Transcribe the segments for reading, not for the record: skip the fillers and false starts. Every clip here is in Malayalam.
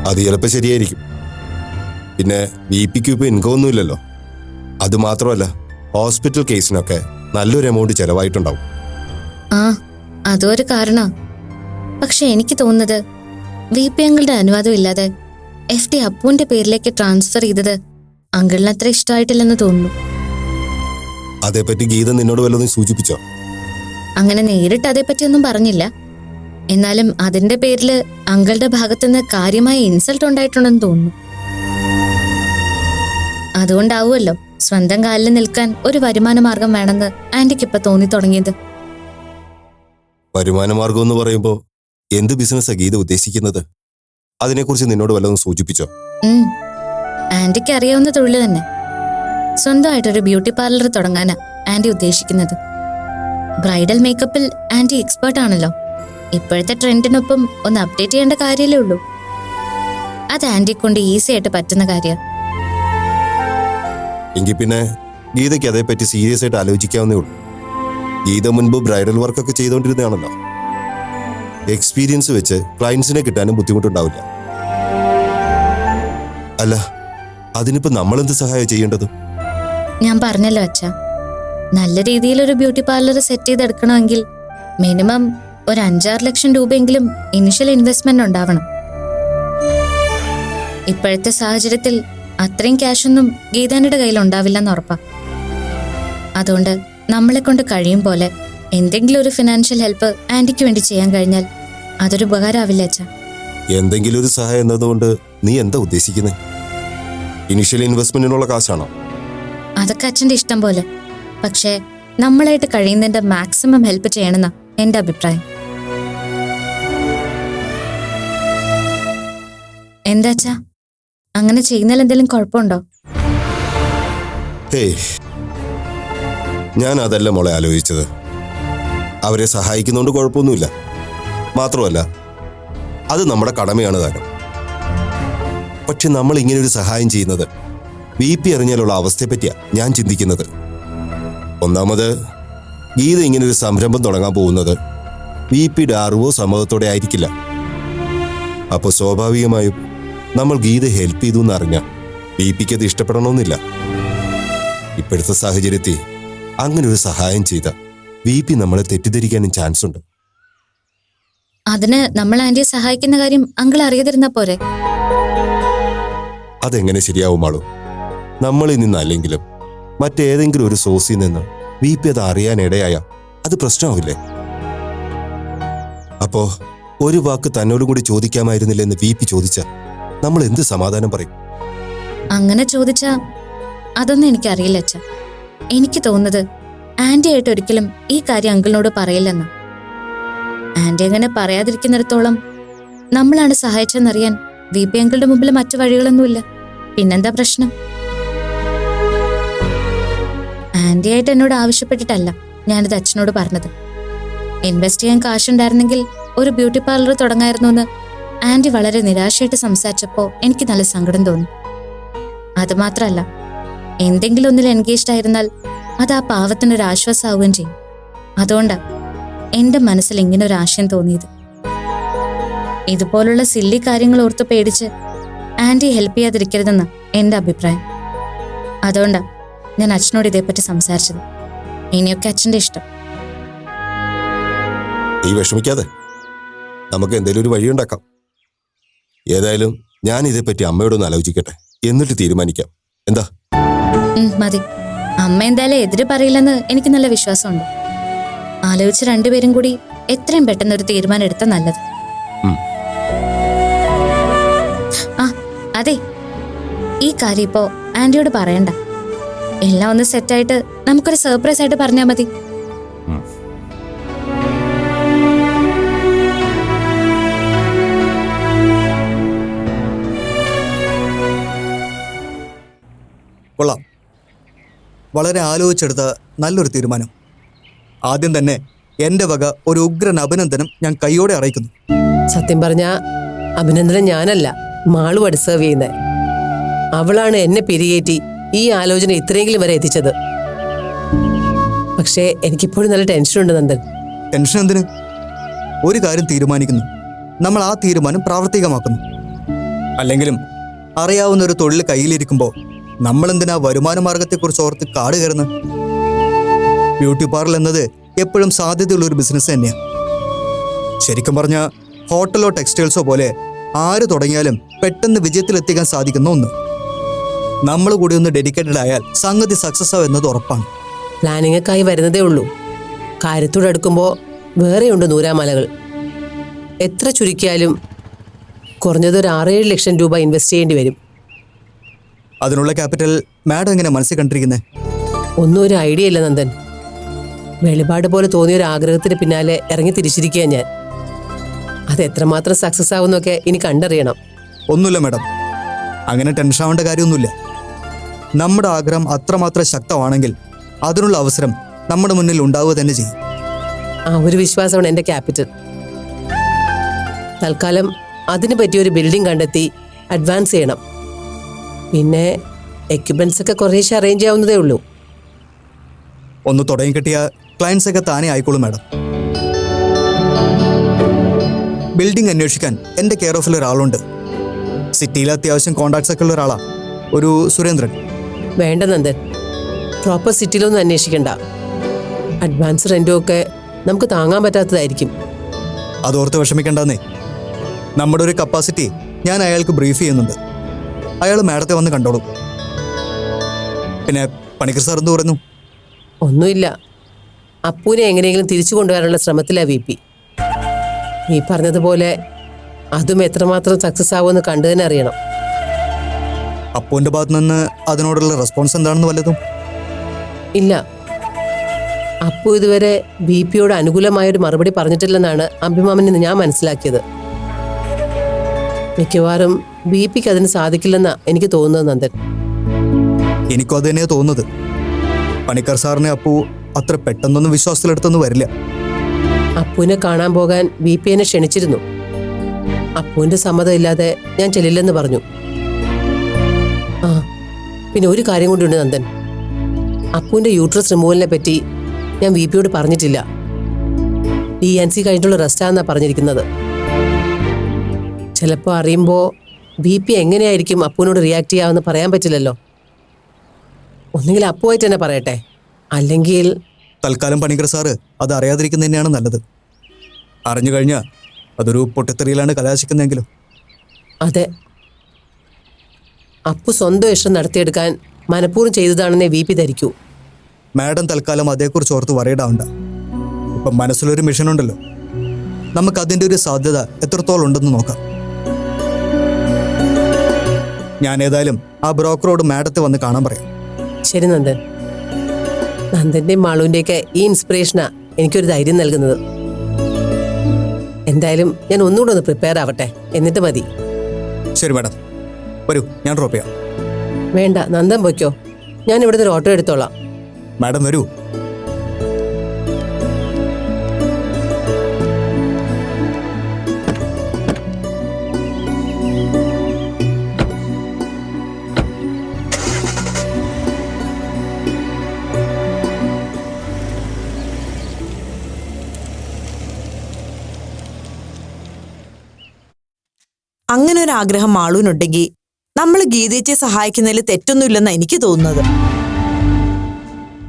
അത് ചിലപ്പോൾ ശരിയായിരിക്കും. പിന്നെ VPക്ക് ഇപ്പോൾ ഇൻകം ഒന്നുമില്ലല്ലോ. അതുമാത്രമല്ല, ഹോസ്പിറ്റൽ കേസിനൊക്കെ നല്ലൊരു എമൗണ്ട് ചെലവായിട്ടുണ്ടാവും. ആ, അതൊരു കാരണ. പക്ഷെ എനിക്ക് തോന്നുന്നത് VP അങ്കിളുടെ അനുവാദം ഇല്ലാതെ FD അപ്പുവിന്റെ പേരിലേക്ക് ട്രാൻസ്ഫർ ചെയ്തത് അങ്കിളിന് അത്ര ഇഷ്ടമായിട്ടില്ലെന്ന് തോന്നുന്നു. അതേപ്പറ്റി ഗീത നിന്നോട് വല്ലതും സൂചിപ്പിച്ചോ? അങ്ങനെ നേരിട്ട് അതേപ്പറ്റിയൊന്നും പറഞ്ഞില്ല. എന്നാലും അതിന്റെ പേരില് അങ്കിളുടെ ഭാഗത്തുനിന്ന് കാര്യമായ ഇൻസൾട്ട് ഉണ്ടായിട്ടുണ്ടെന്ന് തോന്നുന്നു. അതുകൊണ്ടാവുമല്ലോ സ്വന്തം കാലിൽ നിൽക്കാൻ ഒരു വരുമാന മാർഗം വേണമെന്ന് ആന്റിക്ക് ഇപ്പൊ തോന്നി തുടങ്ങിയത്. വരുമാന മാർഗം എന്ന് പറയുമ്പോൾ എന്ത് ബിസിനസ്സാ ഗീത ഉദ്ദേശിക്കുന്നത്? അതിനെക്കുറിച്ച് നിന്നോട് വല്ലതും സൂചിപ്പിച്ചോ? ആന്റിക്ക് അറിയാവുന്ന തൊഴിൽ തന്നെ. സ്വന്തമായിട്ടൊരു ബ്യൂട്ടി പാർലർ തുടങ്ങാനാ ആന്റി ഉദ്ദേശിക്കുന്നത്. ബ്രൈഡൽ മേക്കപ്പിൽ ആന്റി എക്സ്പേർട്ട് ആണല്ലോ. ഇപ്പോഴത്തെ ട്രെൻഡിനൊപ്പം ഒന്ന് അപ്ഡേറ്റ് ചെയ്യേണ്ട കാര്യമല്ലേ ഉള്ളൂ. അത് ആന്റി കൊണ്ട് ഈസി ആയിട്ട് പറ്റുന്ന കാര്യ. എങ്കിൽ പിന്നെ ഗീതയ്ക്ക് അതേപ്പറ്റി സീരിയസ് ആയിട്ട് ആലോചിക്കാവുന്നേ ഉള്ളൂ. ഗീത മുൻപ് ബ്രൈഡൽ വർക്കൊക്കെ ചെയ്തുകൊണ്ടിരുന്നതാണല്ലോ. എക്സ്പീരിയൻസ് വെച്ച് ക്ലയൻസിനെ കിട്ടാനും ബുദ്ധിമുട്ടുണ്ടാവില്ല. അല്ല, അതിനിപ്പോ നമ്മളെന്ത് സഹായം ചെയ്യേണ്ടത്? ഞാൻ പറഞ്ഞല്ലോ അച്ഛാ, നല്ല രീതിയിൽ ഒരു ബ്യൂട്ടി പാർലർ സെറ്റ് ചെയ്തെടുക്കണമെങ്കിൽ മിനിമം ഒരു 5-6 ലക്ഷം രൂപയെങ്കിലും ഇനിഷ്യൽ ഇൻവെസ്റ്റ്മെന്റ് ഉണ്ടാവണം. ഇപ്പോഴത്തെ സാഹചര്യത്തിൽ അത്രയും ക്യാഷൊന്നും ഗീതാന്റെ കയ്യിൽ ഉണ്ടാവില്ലെന്ന് ഉറപ്പാ. അതുകൊണ്ട് നമ്മളെ കൊണ്ട് കഴിയും പോലെ എന്തെങ്കിലും ഒരു ഫിനാൻഷ്യൽ ഹെൽപ്പ് ആന്റിക്ക് വേണ്ടി ചെയ്യാൻ കഴിഞ്ഞാൽ അതൊരു ഉപകാരമാവില്ല അച്ഛാ. എന്തെങ്കിലും ഒരു സഹായം എന്നതുകൊണ്ട് നീ എന്താ ഉദ്ദേശിക്കുന്നത്? ഇനിഷ്യൽ ഇൻവെസ്റ്റ്മെന്റിനുള്ള കാശാണോ? അതൊക്കെ അച്ഛന്റെ ഇഷ്ടം പോലെ. പക്ഷേ നമ്മളായിട്ട് കഴിയുന്നതിന്റെ മാക്സിമം ഹെൽപ്പ് ചെയ്യണമെന്നാ എന്റെ അഭിപ്രായം. എന്താച്ചാ, അങ്ങനെ ചെയ്യുന്നതിൽ എന്തെങ്കിലും കുഴപ്പമുണ്ടോ? ഞാൻ അതല്ല മോളെ ആലോചിച്ചത്. അവരെ സഹായിക്കുന്നതുകൊണ്ട് കുഴപ്പമൊന്നുമില്ല. മാത്രമല്ല, അത് നമ്മുടെ കടമയാണ് താനും. പക്ഷെ നമ്മൾ ഇങ്ങനൊരു സഹായം ചെയ്യുന്നത് VP അറിഞ്ഞാലുള്ള അവസ്ഥയെ പറ്റിയാ ഞാൻ ചിന്തിക്കുന്നത്. ഒന്നാമത്, ഗീത ഇങ്ങനൊരു സംരംഭം തുടങ്ങാൻ പോകുന്നത് VPയുടെ അറിവോ സമ്മതത്തോടെ ആയിരിക്കില്ല. അപ്പോൾ സ്വാഭാവികമായും നമ്മൾ ഗീത ഹെൽപ്പ് ചെയ്തു എന്നറിഞ്ഞാൽ VPക്ക് അത് ഇഷ്ടപ്പെടണമെന്നില്ല. ഇപ്പോഴത്തെ സാഹചര്യത്തിൽ അങ്ങനെ ഒരു സഹായം ചെയ്ത VP നമ്മളെ തെറ്റിദ്ധരിക്കാനും ചാൻസ് ഉണ്ട്. അതിന് നമ്മൾ ആന്റിയെ സഹായിക്കുന്ന കാര്യം അങ്കിൾ അറിയാതിരുന്നാ പോരെ? അതെങ്ങനെ ശരിയാവുമാളൂ? നമ്മളിൽ നിന്നല്ലെങ്കിലും മറ്റേതെങ്കിലും ഒരു സോഴ്സിൽ നിന്ന് VP അത് അറിയാനിടയായ അത് പ്രശ്നമാവില്ലേ? അപ്പോ ഒരു വാക്ക് തന്നോടും കൂടി ചോദിക്കാമായിരുന്നില്ലെന്ന് VP ചോദിച്ചാൽ നമ്മൾ എന്ത് സമാധാനം പറയും? അങ്ങനെ ചോദിച്ചാ അതൊന്നും എനിക്കറിയില്ല അച്ഛാ. എനിക്ക് തോന്നുന്നത് ആന്റി ആയിട്ട് ഒരിക്കലും ഈ കാര്യം അങ്കിളിനോട് പറയില്ലെന്നാ. ആന്റി അങ്ങനെ പറയാതിരിക്കുന്നിടത്തോളം നമ്മളാണ് സഹായിച്ചെന്നറിയാൻ VP അങ്കിളുടെ മുമ്പിൽ മറ്റു വഴികളൊന്നുമില്ല. പിന്നെന്താ പ്രശ്നം? ആന്റി ആയിട്ട് എന്നോട് ആവശ്യപ്പെട്ടിട്ടല്ല ഞാനിത് അച്ഛനോട് പറഞ്ഞത്. ഇൻവെസ്റ്റ് ചെയ്യാൻ കാശുണ്ടായിരുന്നെങ്കിൽ ഒരു ബ്യൂട്ടി പാർലർ തുടങ്ങായിരുന്നു എന്ന് ആന്റി വളരെ നിരാശയായിട്ട് സംസാരിച്ചപ്പോ എനിക്ക് നല്ല സങ്കടം തോന്നി. അതുമാത്രമല്ല, എന്തെങ്കിലും ഒന്നിൽ എൻഗേജ്ഡ് ആയിരുന്നാൽ അത് ആ പാവത്തിനൊരു ആശ്വാസമാവുകയും ചെയ്യും. അതുകൊണ്ടാ എന്റെ മനസ്സിൽ ഇങ്ങനെ ഒരു ആശയം തോന്നിയത്. ഇതുപോലുള്ള സില്ലി കാര്യങ്ങൾ ഓർത്ത് പേടിച്ച് ആന്റി ഹെൽപ്പ് ചെയ്യാതിരിക്കരുതെന്നാ എന്റെ അഭിപ്രായം. അതുകൊണ്ടാ ഞാൻ അച്ഛനോട് ഇതേപ്പറ്റി സംസാരിച്ചത്. ഇനിയൊക്കെ അച്ഛന്റെ ഇഷ്ടം. നീ വിഷമിക്കാതെ, നമുക്ക് എന്തെങ്കിലും ഒരു വഴിയുണ്ടാക്കാം. ഏതായാലും ഞാൻ ഇതേപ്പറ്റി അമ്മയോടൊന്ന് ആലോചിക്കട്ടെ, എന്നിട്ട് തീരുമാനിക്കാം. എന്താ? മതി. അമ്മ എന്തായാലും എതിര് പറയില്ലെന്ന് എനിക്ക് നല്ല വിശ്വാസമുണ്ട്. ആലോചിച്ച് രണ്ടുപേരും കൂടി എത്രയും പെട്ടെന്ന് ഒരു തീരുമാനം എടുത്താൽ നല്ലത്. ആ അതെ, ഈ കാര്യം ഇപ്പോ ആന്റിയോട് പറയണ്ട. എല്ലാം ഒന്ന് സെറ്റായിട്ട് നമുക്കൊരു സർപ്രൈസ് ആയിട്ട് പറഞ്ഞാൽ മതി. കൊള്ളാം. വളരെ ആലോചിച്ചെടുത്ത നല്ലൊരു തീരുമാനം. ആദ്യം തന്നെ എൻ്റെ വക ഒരു ഉഗ്രൻ അഭിനന്ദനം ഞാൻ കൈയോടെ അറിയിക്കുന്നു. സത്യം പറഞ്ഞ അഭിനന്ദനം ഞാനല്ല, മാളു ഡിസേർവ് ചെയ്യുന്നത്. അവളാണ് എന്നെ പിരികേറ്റി ഈ ആലോചന ഇത്രയെങ്കിലും വരെ എത്തിച്ചത്. പക്ഷേ എനിക്കിപ്പോഴും നല്ല ടെൻഷനുണ്ട് നന്ദൻ. ടെൻഷൻ എന്തിന്? ഒരു കാര്യം തീരുമാനിക്കുന്നു, നമ്മൾ ആ തീരുമാനം പ്രാവർത്തികമാക്കുന്നു. അല്ലെങ്കിലും അറിയാവുന്ന ഒരു തൊഴിൽ കയ്യിലിരിക്കുമ്പോൾ നമ്മളെന്തിനാ വരുമാന മാർഗത്തെക്കുറിച്ച് ഓർത്ത് കാട് കയറുന്നത്? ബ്യൂട്ടി പാർലർ എന്നത് എപ്പോഴും സാധ്യതയുള്ള ഒരു ബിസിനസ് തന്നെയാണ്. ശരിക്കും പറഞ്ഞാൽ ഹോട്ടലോ ടെക്സ്റ്റൈൽസോ പോലെ ആര് തുടങ്ങിയാലും പെട്ടെന്ന് വിജയത്തിലെത്തിക്കാൻ സാധിക്കുന്ന ഒന്ന്. നമ്മൾ കൂടി ഒന്ന് ഡെഡിക്കേറ്റഡ് ആയാൽ സംഗതി സക്സസ് ആവും എന്നത് ഉറപ്പാണ്. പ്ലാനിംഗ് ഒക്കെ ആയി വരുന്നതേ ഉള്ളൂ. കാര്യത്തോടെ അടുക്കുമ്പോൾ വേറെയുണ്ട് നൂരാമലകൾ. എത്ര ചുരുക്കിയാലും കുറഞ്ഞത് ഒരു 6-7 ലക്ഷം രൂപ ഇൻവെസ്റ്റ് ചെയ്യേണ്ടി വരും. അതിനുള്ള ക്യാപിറ്റൽ മാഡം എങ്ങനെ മനസ്സിൽ കണ്ടിരിക്കുന്നത്? ഒന്നും ഒരു ഐഡിയ ഇല്ല നന്ദൻ. വെളിപാട് പോലെ തോന്നിയ ഒരു ആഗ്രഹത്തിന് പിന്നാലെ ഇറങ്ങി തിരിച്ചിരിക്കുക ഞാൻ. അത് എത്രമാത്രം സക്സസ് ആവുന്നൊക്കെ ഇനി കണ്ടറിയണം. ഒന്നുമില്ല മാഡം, അങ്ങനെ ടെൻഷൻ ആവേണ്ട കാര്യമൊന്നുമില്ല. നമ്മുടെ ആഗ്രഹം അത്രമാത്രം ശക്തമാണെങ്കിൽ അതിനുള്ള അവസരം നമ്മുടെ മുന്നിൽ ഉണ്ടാവുക തന്നെ ചെയ്യും. ആ ഒരു വിശ്വാസമാണ് എൻ്റെ ക്യാപിറ്റൽ. തൽക്കാലം അതിന് പറ്റിയൊരു ബിൽഡിംഗ് കണ്ടെത്തി അഡ്വാൻസ് ചെയ്യണം. പിന്നെ എക്യുപ്മെന്റ്സ് ഒക്കെ കുറേശ്ശെ അറേഞ്ച് ചെയ്യാവുന്നതേ ഉള്ളൂ. ഒന്ന് തുടങ്ങി കിട്ടിയ ക്ലയൻസ് ഒക്കെ താനേ ആയിക്കോളും മാഡം. ബിൽഡിംഗ് അന്വേഷിക്കാൻ എൻ്റെ കെയർ ഓഫിൽ ഒരാളുണ്ട്. സിറ്റിയിൽ അത്യാവശ്യം കോൺടാക്ട്സ് ഒക്കെ ഉള്ള ഒരാളാണ്, ഒരു സുരേന്ദ്രൻ. വേണ്ട നന്ദൻ, പ്രോപ്പർ സിറ്റിയിലൊന്നും അന്വേഷിക്കണ്ട. അഡ്വാൻസ് റെൻറ്റും ഒക്കെ നമുക്ക് താങ്ങാൻ പറ്റാത്തതായിരിക്കും. അതോർത്ത് വിഷമിക്കണ്ടെന്നേ. നമ്മുടെ ഒരു കപ്പാസിറ്റി ഞാൻ അയാൾക്ക് ബ്രീഫ് ചെയ്യുന്നുണ്ട്. അയാൾ മാഡത്തെ വന്ന് കണ്ടോളും. പിന്നെ പണിക്കർ സാർ എന്ത് പറഞ്ഞു? ഒന്നുമില്ല, അപ്പൂനെ എങ്ങനെയെങ്കിലും തിരിച്ചു കൊണ്ടുവരാനുള്ള ശ്രമത്തിലാണ് VP. ഈ പറഞ്ഞതുപോലെ അതും എത്രമാത്രം സക്സസ് ആവുമെന്ന് കണ്ടു തന്നെ അറിയണം. അപ്പൂൻ്റെ ഭാഗത്ത് നിന്ന് അതിനോടുള്ള റെസ്പോൺസ് എന്താണെന്ന് വല്ലതും? ഇല്ല, അപ്പു ഇതുവരെ VPയോട് അനുകൂലമായൊരു മറുപടി പറഞ്ഞിട്ടില്ലെന്നാണ് അഭിമാമനിൽ ഞാൻ മനസ്സിലാക്കിയത്. മിക്കവാറും VPക്ക് അതിന് സാധിക്കില്ലെന്നാണ് എനിക്ക് തോന്നുന്നത് നന്ദൻ. എനിക്കും അത് തന്നെയാണ് തോന്നുന്നത്. പണിക്കർ സാറിനെ അപ്പു അത്ര പെട്ടെന്നൊന്നും വിശ്വാസത്തിലെടുത്തൊന്നും വരില്ല. അപ്പുവിനെ കാണാൻ പോകാൻ VP എന്നെ ക്ഷണിച്ചിരുന്നു. അപ്പുവിന്റെ സമ്മതം ഇല്ലാതെ ഞാൻ ചെല്ലില്ലെന്ന് പറഞ്ഞു. ആ പിന്നെ ഒരു കാര്യം കൊണ്ടുണ്ട് നന്ദൻ, അപ്പുവിന്റെ യൂട്രസ് റിമൂവലിനെ പറ്റി ഞാൻ VPയോട് പറഞ്ഞിട്ടില്ല. DNC കഴിഞ്ഞിട്ടുള്ള റെസ്റ്റാന്നാ പറഞ്ഞിരിക്കുന്നത്. ചിലപ്പോൾ അറിയുമ്പോൾ VP എങ്ങനെയായിരിക്കും അപ്പുവിനോട് റിയാക്ട് ചെയ്യാമെന്ന് പറയാൻ പറ്റില്ലല്ലോ. ഒന്നുകിൽ അപ്പുവായിട്ട് തന്നെ പറയട്ടെ, അല്ലെങ്കിൽ തൽക്കാലം പണിക്കർ സാറ് അത് അറിയാതിരിക്കുന്നത് തന്നെയാണ് നല്ലത്. അറിഞ്ഞു കഴിഞ്ഞാൽ അതൊരു പൊട്ടിത്തെറിയിലാണ് കലാശിക്കുന്നതെങ്കിലും. അതെ, അപ്പു സ്വന്തം ഇഷ്ടം നടത്തിയെടുക്കാൻ മനഃപൂർവ്വം ചെയ്തതാണെന്നേ VP ധരിക്കൂ. മാഡം തൽക്കാലം അതേക്കുറിച്ച് ഓർത്ത് വറിയിടാവണ്ട. ഇപ്പം മനസ്സിലൊരു മിഷൻ ഉണ്ടല്ലോ, നമുക്ക് അതിൻ്റെ ഒരു സാധ്യത എത്രത്തോളം ഉണ്ടെന്ന് നോക്കാം. ഞാൻ ഏതായാലും ആ ബ്രോക്കറോട് മാഡത്തെ വന്ന് കാണാൻ പറയാം. ശരി നന്ദൻ. നന്ദന്റെയും മാളുവിൻ്റെയൊക്കെ ഈ ഇൻസ്പിറേഷനാ എനിക്കൊരു ധൈര്യം നൽകുന്നത്. എന്തായാലും ഞാൻ ഒന്നുകൂടെ ഒന്ന് പ്രിപ്പയർ ആവട്ടെ, എന്നിട്ട് മതി. ശരി മാഡം, വരൂ, ഞാൻ ഡ്രോപ്പ് ചെയ്യാം. വേണ്ട, നന്ദൻ പൊയ്ക്കോ, ഞാൻ ഇവിടുന്ന് ഒരു ഓട്ടോ എടുത്തോളാം. മാഡം വരൂ. അങ്ങനെ ഒരു ആഗ്രഹം മാളൂനുണ്ടെങ്കിൽ നമ്മൾ ഗീതേച്ചിയെ സഹായിക്കുന്നതിൽ തെറ്റൊന്നുമില്ലെന്നാണ് എനിക്ക് തോന്നുന്നത്.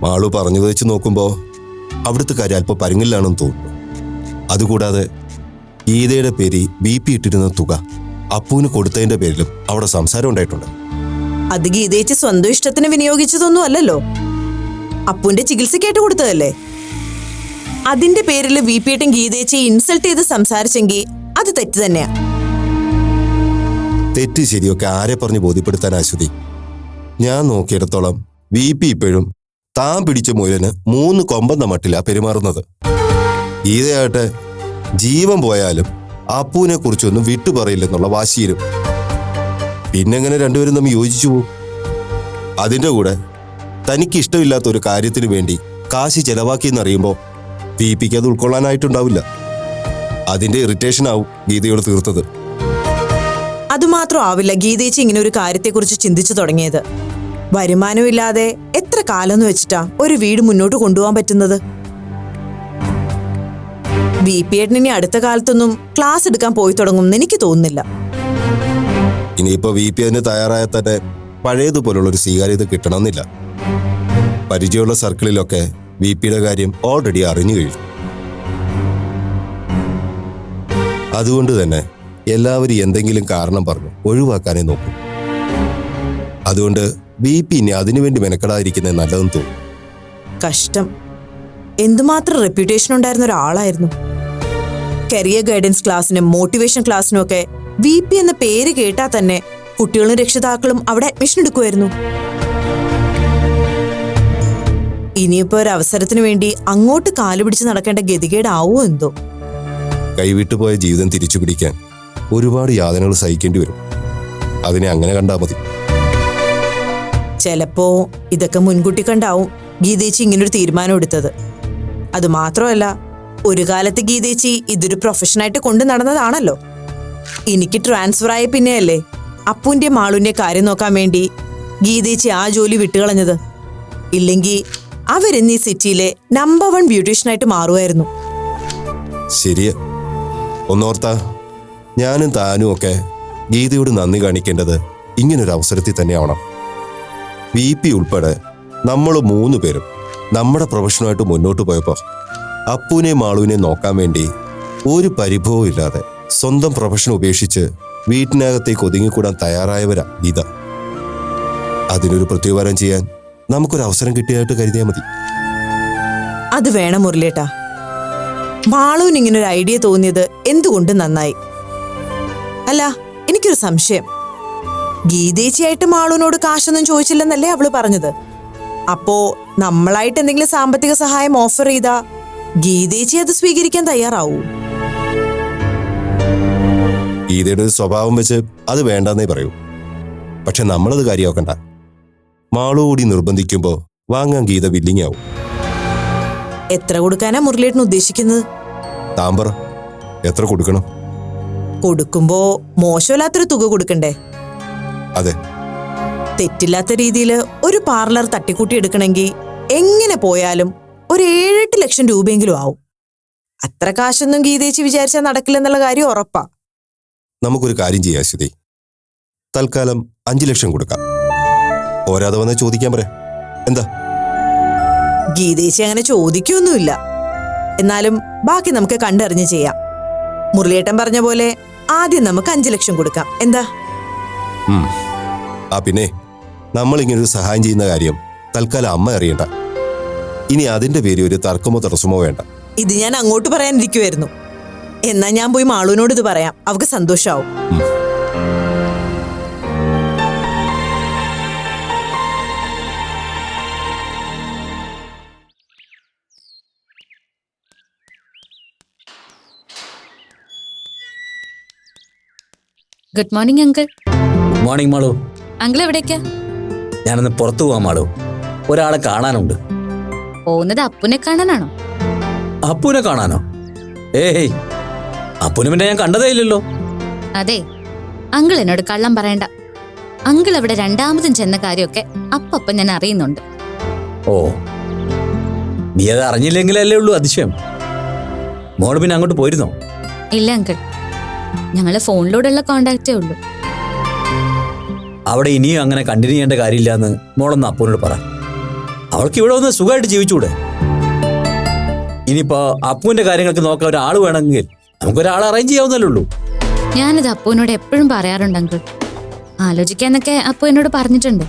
മാളു പറഞ്ഞത് വെച്ച് നോക്കുമ്പോൾ അവിടുത്തെ കാര്യം അല്പം പരുങ്ങില്ലാണെന്ന് തോന്നുന്നു. അതുകൂടാതെ ഗീതയുടെ പേര് BP ഇട്ടിരുന്ന തുക അപ്പുവിന് കൊടുത്തതിന്റെ പേരിലും അവിടെ സംസാരം ഉണ്ടായിട്ടുണ്ട്. അത് ഗീതേച്ചി സ്വന്തം ഇഷ്ടത്തിന് വിനിയോഗിച്ചതൊന്നും അല്ലല്ലോ, അപ്പുവിന്റെ ചികിത്സക്കായിട്ട് കൊടുത്തതല്ലേ. അതിന്റെ പേരിൽ VPട്ടും ഗീതേച്ചിയെ ഇൻസൾട്ട് ചെയ്ത് സംസാരിച്ചെങ്കിൽ അത് തെറ്റ് തന്നെയാ. തെറ്റ് ശരിയൊക്കെ ആരെ പറഞ്ഞ് ബോധ്യപ്പെടുത്താൻ അശ്വതി? ഞാൻ നോക്കിയിടത്തോളം VP ഇപ്പോഴും താൻ പിടിച്ച മുയലിന് 3 കൊമ്പെന്ന മട്ടിലാ പെരുമാറുന്നത്. ഗീതയായിട്ട് ജീവൻ പോയാലും അപ്പുവിനെ കുറിച്ചൊന്നും വിട്ടുപറയില്ലെന്നുള്ള വാശിയിലും. പിന്നെങ്ങനെ രണ്ടുപേരും തമ്മിൽ യോജിച്ചു പോകും? അതിൻ്റെ കൂടെ തനിക്ക് ഇഷ്ടമില്ലാത്ത ഒരു കാര്യത്തിന് വേണ്ടി കാശ് ചെലവാക്കിയെന്നറിയുമ്പോൾ VPക്ക് അത് ഉൾക്കൊള്ളാനായിട്ടുണ്ടാവില്ല. അതിന്റെ ഇറിറ്റേഷൻ ആവും ഗീതയോട് തീർത്തത്. അതുമാത്രം ആവില്ല ഗീതേച്ചി ഇങ്ങനെ ഒരു കാര്യത്തെക്കുറിച്ച് ചിന്തിച്ചു തുടങ്ങിയത്. വരുമാനമില്ലാതെ എത്ര കാലം എന്ന് വെച്ചിട്ടാ ഒരു വീട് മുന്നോട്ട് കൊണ്ടുപോകാൻ പറ്റുന്നത്? VP ഏട്ടൻ ഇനി അടുത്ത കാലത്തൊന്നും ക്ലാസ് എടുക്കാൻ പോയി തുടങ്ങും എന്ന് എനിക്ക് തോന്നുന്നില്ല. ഇനിയിപ്പോ VP അതിന് തയ്യാറായാൽ തന്നെ പഴയതുപോലുള്ളൊരു സ്വീകാര്യത കിട്ടണമെന്നില്ല. പരിചയമുള്ള സർക്കിളിലൊക്കെ VPയുടെ കാര്യം ഓൾറെഡി അറിഞ്ഞു കഴിഞ്ഞു. അതുകൊണ്ട് തന്നെ എല്ലാവരും എന്തെങ്കിലും കാരണം പറഞ്ഞു ഒഴിവാക്കാനേ നോക്കും. അതുകൊണ്ട് VP ഇനി അതിനുവേണ്ടി മെനക്കെടാതിരിക്കുന്നത് നല്ലതെന്ന് തോന്നും. കഷ്ടം. എന്തുമാത്രം റെപ്യൂട്ടേഷൻ ഉണ്ടായിരുന്ന ഒരാളായിരുന്നു. കരിയർ ഗൈഡൻസ് ക്ലാസ്സിനും മോട്ടിവേഷൻ ക്ലാസ്സിനും ഒക്കെ VP എന്ന പേര് കേട്ടാൽ തന്നെ കുട്ടികളും രക്ഷിതാക്കളും അവിടെ അഡ്മിഷൻ എടുക്കുമായിരുന്നു. ഇനിയിപ്പോ ഒരു അവസരത്തിന് വേണ്ടി അങ്ങോട്ട് കാലുപിടിച്ച് നടക്കേണ്ട ഗതികേടാവോ എന്തോ. കൈവിട്ടുപോയ ജീവിതം തിരിച്ചു പിടിക്കാൻ ഒരുപാട് യാതനകൾ സഹിക്കേണ്ടി വരും. അതിനെ അങ്ങനെ കണ്ടാൽ മതി. ചിലപ്പോ ഇതൊക്കെ മുൻകൂട്ടി കണ്ടാവും ഗീതേച്ചി ഇങ്ങനൊരു തീരുമാനം എടുത്തത്. അത് മാത്രമല്ല, ഒരു കാലത്ത് ഗീതേച്ചി ഇതൊരു പ്രൊഫഷനായിട്ട് കൊണ്ടു നടന്നതാണല്ലോ. എനിക്ക് ട്രാൻസ്ഫർ ആയ പിന്നെയല്ലേ അപ്പുവിന്റെ മാളുവിന്റെ കാര്യം നോക്കാൻ വേണ്ടി ഗീതേച്ചി ആ ജോലി വിട്ടുകളഞ്ഞത്. ഇല്ലെങ്കിൽ അവരിന്ന് ഈ സിറ്റിയിലെ നമ്പർ 1 ബ്യൂട്ടീഷ്യനായിട്ട് മാറുമായിരുന്നു. ശരിയാ. ഒന്നോർത്താ, ഞാനും താനും ഒക്കെ ഗീതയോട് നന്ദി കാണിക്കേണ്ടത് ഇങ്ങനൊരു അവസരത്തിൽ തന്നെയാവണം. VP ഉൾപ്പെടെ നമ്മൾ 3 പേരും നമ്മുടെ പ്രൊഫഷനുമായിട്ട് മുന്നോട്ട് പോയപ്പോൾ അപ്പുവിനെയും മാളുവിനെയും നോക്കാൻ വേണ്ടി ഒരു പരിഭവവും ഇല്ലാതെ സ്വന്തം പ്രൊഫഷൻ ഉപേക്ഷിച്ച് വീട്ടിനകത്തേക്ക് ഒതുങ്ങിക്കൂടാൻ തയ്യാറായവരാ ഗീത. അതിനൊരു പ്രത്യുപകാരം ചെയ്യാൻ നമുക്കൊരു അവസരം കിട്ടിയതായിട്ട് കരുതിയാൽ മതി. അത് വേണം മുരളിയേട്ടാ. മാളുവിന് ഇങ്ങനൊരു ഐഡിയ തോന്നിയത് എന്തുകൊണ്ട് നന്നായി. അല്ല, എനിക്കൊരു സംശയം. ഗീതേച്ചിയായിട്ട് മാളുവിനോട് കാശൊന്നും ചോദിച്ചില്ലെന്നല്ലേ അവള് പറഞ്ഞത്? അപ്പോ നമ്മളായിട്ട് എന്തെങ്കിലും സാമ്പത്തിക സഹായം ഓഫർ ചെയ്താ ഗീതേച്ചി അത് സ്വീകരിക്കാൻ തയ്യാറാവൂ? ഗീതയുടെ ഒരു സ്വഭാവം വെച്ച് അത് വേണ്ടെന്നേ പറയൂ. പക്ഷെ നമ്മളത് കാര്യമാക്കണ്ട. മാളു കൂടി നിർബന്ധിക്കുമ്പോൾ വാങ്ങാൻ ഗീത വില്ലിങ് ആവും. എത്ര കൊടുക്കാനാ മുരളിയേട്ടൻ ഉദ്ദേശിക്കുന്നത്? താമ്പറ എത്ര കൊടുക്കണം? കൊടുക്കുമ്പോ മോശമില്ലാത്തൊരു തുക കൊടുക്കണ്ടേ? അതെ. തെറ്റില്ലാത്ത രീതിയിൽ ഒരു പാർലർ തട്ടിക്കൂട്ടി എടുക്കണമെങ്കിൽ എങ്ങനെ പോയാലും ഒരു 7-8 ലക്ഷം രൂപയെങ്കിലും ആവും. അത്ര കാശൊന്നും ഗീതേച്ചി വിചാരിച്ചാൽ നടക്കില്ലെന്നുള്ള കാര്യം ഉറപ്പാ. നമുക്കൊരു കാര്യം ചെയ്യാം ശ്രുതി. തൽക്കാലം 5 ലക്ഷം കൊടുക്കാം. പോരാതെ വന്ന് ചോദിക്കാൻ പറയാം. എന്താ? ഗീതേച്ചി അങ്ങനെ ചോദിക്കൊന്നുമില്ല. എന്നാലും ബാക്കി നമുക്ക് കണ്ടറിഞ്ഞ് ചെയ്യാം. മുരളിയേട്ടൻ പറഞ്ഞ പോലെ ആദ്യം നമുക്ക് 5 ലക്ഷം കൊടുക്കാം. എന്താ? പിന്നെ നമ്മളിങ്ങനൊരു സഹായം ചെയ്യുന്ന കാര്യം തൽക്കാലം അമ്മ അറിയണ്ട. ഇനി അതിന്റെ പേര് ഒരു തർക്കമോ തടസ്സമോ വേണ്ട. ഇത് ഞാൻ അങ്ങോട്ട് പറയാനിരിക്കുമായിരുന്നു. എന്നാ ഞാൻ പോയി മാളുവിനോട് ഇത് പറയാം. അവർക്ക് സന്തോഷാവും. Good morning uncle. Morning Malu. Uncle എവിടേക്കാ? ഞാനൊന്ന് പുറത്തു പോവാം മാളു. ഒരാളെ കാണാനുണ്ട്. പോകുന്നത് അപ്പുനെ കാണാനാണോ? അപ്പുനെ കാണാനോ? ഏയ്, അപ്പുനെ പിന്നെ ഞാൻ കണ്ടതേ ഇല്ലല്ലോ. അതെ, അങ്കിൾ എന്നോട് കള്ളം പറയണ്ട. അങ്കിൾ അവിടെ രണ്ടാമതും ചെന്ന കാര്യമൊക്കെ അപ്പം ഞാൻ അറിയുന്നുണ്ട്. ഓ, നീ അത് അറിഞ്ഞില്ലെങ്കിലല്ലേ ഉള്ളൂ അതിശയം. മോള് പിന്നെ അങ്ങോട്ട് പോയിരുന്നോ? ഇല്ല അങ്കിൾ, ഞങ്ങള് ഫോണിലൂടെയുള്ള കോണ്ടാക്റ്റേ ഉള്ളൂ. അവിടെ ഇനിയും അങ്ങനെ കണ്ടിന്യൂ ചെയ്യേണ്ട കാര്യമില്ലാന്ന് മോളൊന്ന് അപ്പുനോട് പറ. അവൾക്ക് ഇവിടെ ഒന്ന് സുഖമായിട്ട് ജീവിച്ചൂടെ? ഇനിയിപ്പോ അപ്പുവിന്റെ കാര്യങ്ങൾക്ക് നോക്കാൻ ഒരാൾ വേണമെങ്കിൽ നമുക്കൊരാളെ അറേഞ്ച് ചെയ്യാവുന്നല്ലേ ഉള്ളൂ. ഞാനിത് അപ്പുവിനോട് എപ്പോഴും പറയാറുണ്ട് അങ്കിൾ. ആലോചിക്കാന്നൊക്കെ അപ്പു എന്നോട് പറഞ്ഞിട്ടുണ്ട്.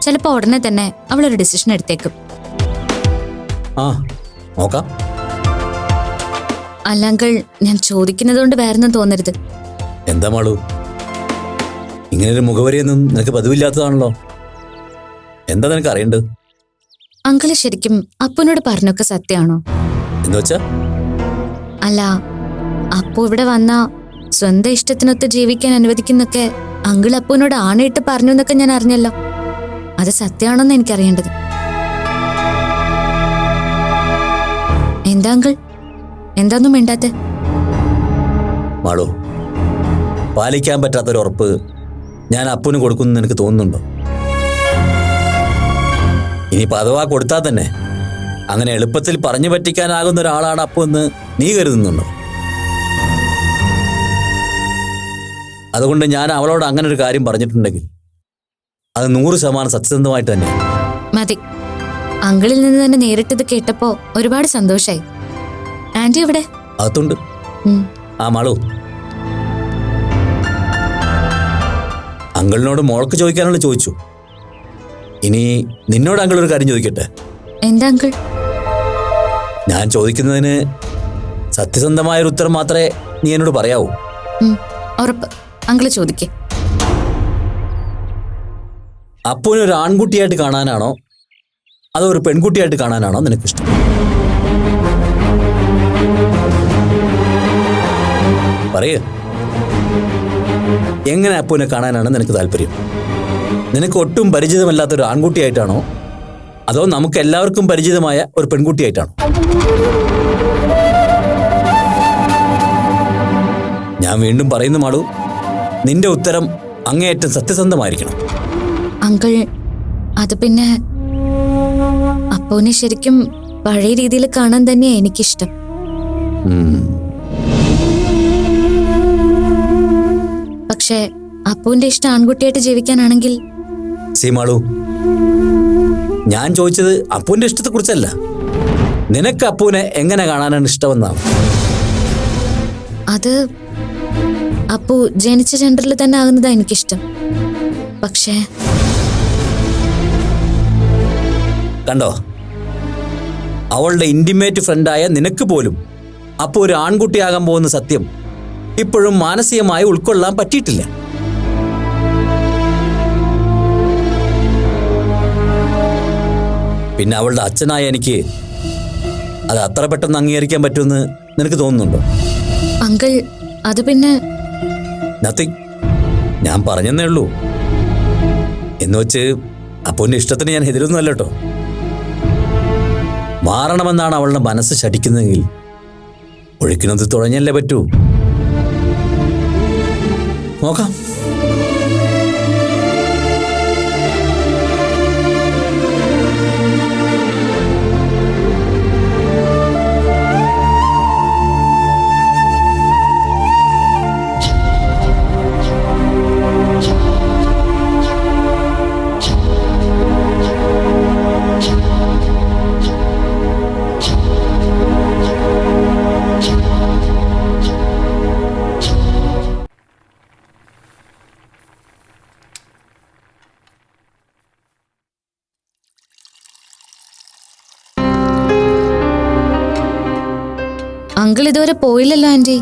ചിലപ്പോ ഉടനെ തന്നെ അവളൊരു ഡിസിഷൻ എടുത്തേക്കും. ആ, നോക്കാം. അല്ല അങ്കിൾ, ഞാൻ ചോദിക്കുന്നത് കൊണ്ട് വേറൊന്നും തോന്നരുത്. എന്താ മാളു, ഇങ്ങനൊരു മുഖവരിയൊന്നും നിനക്ക് പതിവില്ലാത്തതാണല്ലോ. എന്താ നിനക്ക് അറിയേണ്ടത്? അങ്കിള് ശരിക്കും അപ്പുവിനോട് പറഞ്ഞൊക്കെ സത്യമാണോ? എന്ന് വെച്ചാ? അല്ല, അപ്പു ഇവിടെ വന്ന സ്വന്തം ഇഷ്ടത്തിനൊത്ത് ജീവിക്കാൻ അനുവദിക്കുന്നൊക്കെ അങ്കിൾ അപ്പുവിനോട് ആണയിട്ട് പറഞ്ഞു എന്നൊക്കെ ഞാൻ അറിഞ്ഞല്ലോ. അത് സത്യമാണോന്ന് എനിക്കറിയേണ്ടത്. എന്താ അങ്കിൾ, എന്താന്നും വേണ്ടാത്ത? മാളു, പാലിക്കാൻ പറ്റാത്തൊരു ഉറപ്പ് ഞാൻ അപ്പുന് കൊടുക്കുന്നു നിനക്ക് തോന്നുന്നുണ്ടോ? ഇനിയിപ്പോൾ അഥവാ കൊടുത്താൽ തന്നെ അങ്ങനെ എളുപ്പത്തിൽ പറഞ്ഞു പറ്റിക്കാനാകുന്ന ഒരാളാണ് അപ്പു എന്ന് നീ കരുതുന്നുണ്ടോ? അതുകൊണ്ട് ഞാൻ അവളോട് അങ്ങനെ ഒരു കാര്യം പറഞ്ഞിട്ടുണ്ടെങ്കിൽ അത് 100% സത്യസന്ധമായിട്ട് തന്നെയാണ്. മതി. അങ്കിളിൽ നിന്ന് തന്നെ നേരിട്ടത് കേട്ടപ്പോ ഒരുപാട് സന്തോഷായി. ആന്റി എവിടെ? അകത്തുണ്ട്. ആ മാളു, അങ്കിളിനോട് മോൾക്ക് ചോദിക്കാനുള്ള ചോദിച്ചു. ഇനി നിന്നോട് അങ്കിൾ ഒരു കാര്യം ചോദിക്കട്ടെ? എന്താ അങ്കിൾ? ഞാൻ ചോദിക്കുന്നതിന് സത്യസന്ധമായൊരു ഉത്തരം മാത്രമേ നീ എന്നോട് പറയാവൂ. ഉറപ്പ്. അങ്കിള് ചോദിക്കേ. അപ്പൂനെ ഒരു ആൺകുട്ടിയായിട്ട് കാണാനാണോ അതോ ഒരു പെൺകുട്ടിയായിട്ട് കാണാനാണോ നിനക്കിഷ്ടം? പറയൂ, എങ്ങനെ അപ്പൂനെ കാണാനാണ് നിനക്ക് താല്പര്യം? നിനക്ക് ഒട്ടും പരിചിതമല്ലാത്തൊരു ആൺകുട്ടിയായിട്ടാണോ അതോ നമുക്ക് എല്ലാവർക്കും പരിചിതമായ ഒരു പെൺകുട്ടിയായിട്ടാണോ? ഞാൻ വീണ്ടും പറയുന്നു മാളു, നിന്റെ ഉത്തരം അങ്ങേയറ്റം സത്യസന്ധമായിരിക്കണം. അങ്കിൾ, അത് പിന്നെ അപ്പൂനെ ശരിക്കും പഴയ രീതിയിൽ കാണാൻ തന്നെയാ എനിക്കിഷ്ടം. പക്ഷേ അപ്പൂന്റെ ഇഷ്ടം ആൺകുട്ടിയായിട്ട് ജീവിക്കാനാണെങ്കിൽ. സീമാളു, ഞാൻ ചോദിച്ചത് അപ്പൂന്റെ ഇഷ്ടത്തെ കുറിച്ചല്ല, നിനക്ക് അപ്പൂനെ എങ്ങനെ കാണാനാണ് ഇഷ്ടമെന്നാണ്. അത് അപ്പു ജനിച്ച ജെൻഡറിൽ തന്നെ ആകുന്നതാ എനിക്കിഷ്ടം. പക്ഷേ കണ്ടോ, അവളുടെ ഇന്റിമേറ്റ് ഫ്രണ്ടായ നിനക്ക് പോലും അപ്പോ ഒരു ആൺകുട്ടിയാകാൻ പോകുന്ന സത്യം ഇപ്പോഴും മാനസികമായി ഉൾക്കൊള്ളാൻ പറ്റിയിട്ടില്ല. പിന്നെ അവളുടെ അച്ഛനായ എനിക്ക് അത് അത്ര പെട്ടെന്ന് അംഗീകരിക്കാൻ പറ്റുമെന്ന് നിനക്ക് തോന്നുന്നുണ്ടോ? അങ്കിൾ, അത് പിന്നെ നത്തിങ്, ഞാൻ പറഞ്ഞെന്നേ ഉള്ളൂ. എന്ന് വെച്ച് അപ്പൂന്റെ ഇഷ്ടത്തിന് ഞാൻ എതിരൊന്നുമല്ല കേട്ടോ. മാറണമെന്നാണ് അവളുടെ മനസ്സ് ശഠിക്കുന്നതെങ്കിൽ ഒഴിക്കുന്നത് തുഴഞ്ഞല്ലേ പറ്റൂ. നോക്കാം. അങ്കിൾ ഇതുവരെ പോയില്ലല്ലോ ആന്റി.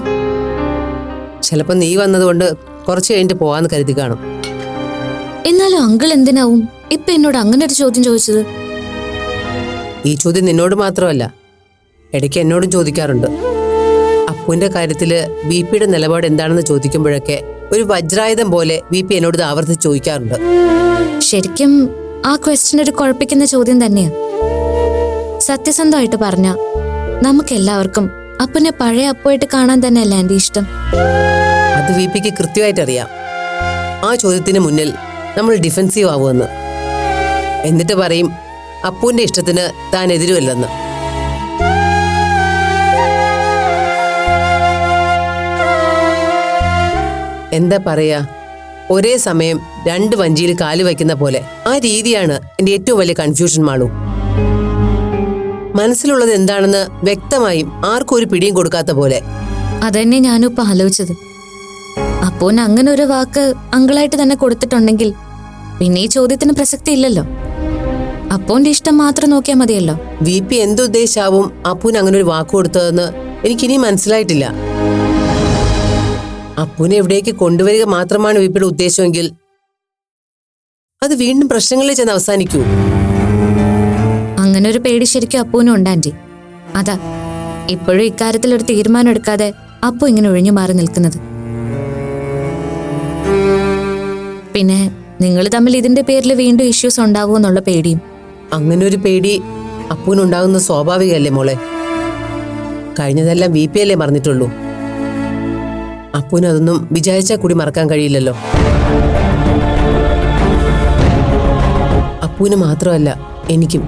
ചിലപ്പോൾ നീ വന്നതുകൊണ്ട് കുറച്ച് കഴിഞ്ഞിട്ട് പോവാന്ന് കരുതി കാണും. എന്നാലും അങ്കിൾ എന്തിനാവും ഇപ്പൊ എന്നോട് അങ്ങനെ ഒരു ചോദ്യം ചോദിച്ചത്? ഈ ചോദ്യം നിന്നോട് മാത്രമല്ല, ഇടയ്ക്ക് എന്നോടും ചോദിക്കാറുണ്ട്. അപ്പുവിന്റെ കാര്യത്തില് ബിപിയുടെ നിലപാട് എന്താണെന്ന് ചോദിക്കുമ്പോഴൊക്കെ ഒരു വജ്രായുധം പോലെ ബിപി എന്നോട് ഇത് ആവർത്തിച്ച് ചോദിക്കാറുണ്ട്. ശരിക്കും ആ ക്വസ്റ്റ്യൻ ഒരു കുഴപ്പിക്കുന്ന ചോദ്യം തന്നെയാ. സത്യസന്ധമായിട്ട് പറഞ്ഞ നമുക്കെല്ലാവർക്കും അപ്പനെ പഴയ അപ്പുമായിട്ട് കാണാൻ തന്നെയല്ല ആന്റി ഇഷ്ടം. അത് വിപിക്ക് കൃത്യമായിട്ട് അറിയാം. ആ ചോദ്യത്തിന് മുന്നിൽ നമ്മൾ ഡിഫെൻസീവ് ആവുമെന്ന്. എന്നിട്ട് പറയും അപ്പുവിന്റെ ഇഷ്ടത്തിന് താൻ എതിരുമല്ലെന്ന്. എന്താ പറയാ, ഒരേ സമയം രണ്ട് വഞ്ചിയിൽ കാല് വയ്ക്കുന്ന പോലെ ആ രീതിയാണ് എന്റെ ഏറ്റവും വലിയ കൺഫ്യൂഷൻ മാളു. മനസ്സിലുള്ളത് എന്താണെന്ന് വ്യക്തമായും ആർക്കും ഒരു പിടിയും കൊടുക്കാത്ത പോലെ. അതന്നെ ഞാനും ഇപ്പൊ ആലോചിച്ചത്. അപ്പോന് അങ്ങനെ ഒരു വാക്ക് അങ്കിളായിട്ട് തന്നെ കൊടുത്തിട്ടുണ്ടെങ്കിൽ പിന്നെ ഈ ചോദ്യത്തിന് പ്രസക്തി ഇല്ലല്ലോ. അപ്പോന്റെ ഇഷ്ടം മാത്രം നോക്കിയാൽ മതിയല്ലോ. വിപി എന്തുദ്ദേശാവും അപ്പൂന് അങ്ങനെ ഒരു വാക്ക് കൊടുത്തതെന്ന് എനിക്കിനി മനസ്സിലായിട്ടില്ല. അപ്പൂനെ എവിടേക്ക് കൊണ്ടുവരിക മാത്രമാണ് വിപിയുടെ ഉദ്ദേശമെങ്കിൽ അത് വീണ്ടും പ്രശ്നങ്ങളിൽ ചെന്ന് അവസാനിക്കൂ. അങ്ങനെ ഒരു പേടി ശരിക്കും അപ്പൂനും ഉണ്ട് ആന്റി. അതാ ഇപ്പോഴും ഇക്കാര്യത്തിൽ ഒരു തീരുമാനം എടുക്കാതെ അപ്പു ഇങ്ങനെ ഒഴിഞ്ഞു മാറി നിൽക്കുന്നത്. പിന്നെ നിങ്ങൾ തമ്മിൽ ഇതിന്റെ പേരിൽ വീണ്ടും ഇഷ്യൂസ് ഉണ്ടാവുമെന്നുള്ള പേടിയും. അങ്ങനെ ഒരു പേടി അപ്പൂനുണ്ടാകുന്ന സ്വാഭാവികമല്ലേ മോളെ? കഴിഞ്ഞതെല്ലാം വിപി അല്ലേ മറന്നിട്ടുള്ളൂ. അപ്പൂന് അതൊന്നും വിചാരിച്ചാൽ കൂടി മറക്കാൻ കഴിയില്ലല്ലോ. അപ്പൂന് മാത്രമല്ല എനിക്കും.